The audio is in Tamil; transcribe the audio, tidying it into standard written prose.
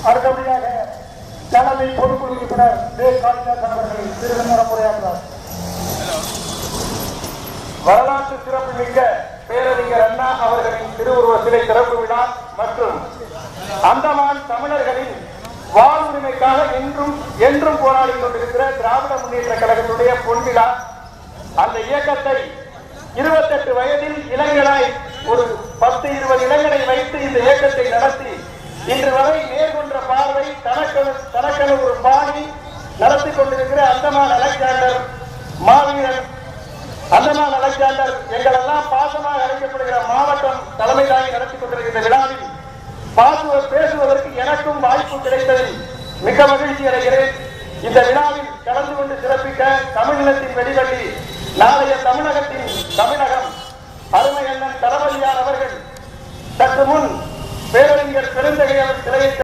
அடுத்தபடியாக தலைமை பொதுக்குழு உறுப்பினர் காளிதாசன் அவர்கள் சிறிது உரையாற்றுவார். வரலாற்று சிறப்பு மிக்க பேரறிஞர் அண்ணா அவர்களின் திருவுருவ சிலை திறப்பு விழா மற்றும் அந்தமான் தமிழர்களின் வாழ்வுரிமைக்காக என்றும் போராடி கொண்டிருக்கிற திராவிட முன்னேற்ற கழகத்துடைய பொன்விழா. அந்த இயக்கத்தை 28 வயதில் இளைஞராய் ஒரு 10-20 இளைஞரை வைத்து இந்த இயக்கத்தை நடத்தி இன்று வரை நேர்கொண்ட பார்வை தனக்கென ஒரு பாணி நடத்தி கொண்டிருக்கிற அந்தமான் அலெக்சாண்டர் மாவீரன் அந்தமான் அலெக்சாண்டர் எங்களெல்லாம் பாசமாக அழைக்கப்படுகிற மாவட்டம் தலைமை தாங்கி நடத்தி கொண்டிருக்கிற விழாவில் பேசுவதற்கு எனக்கும் வாய்ப்பு கிடைத்ததில் மிக மகிழ்ச்சி அடைகிறேன். இந்த விழாவில் கலந்து கொண்டு சிறப்பிக்க தமிழினத்தின் வெடிவள்ளி நாளைய தமிழகம் அருமை அண்ணன் தளபதியார் அவர்கள் சற்று முன் பேரறிஞர் பெருந்தகை அவர் சிலையை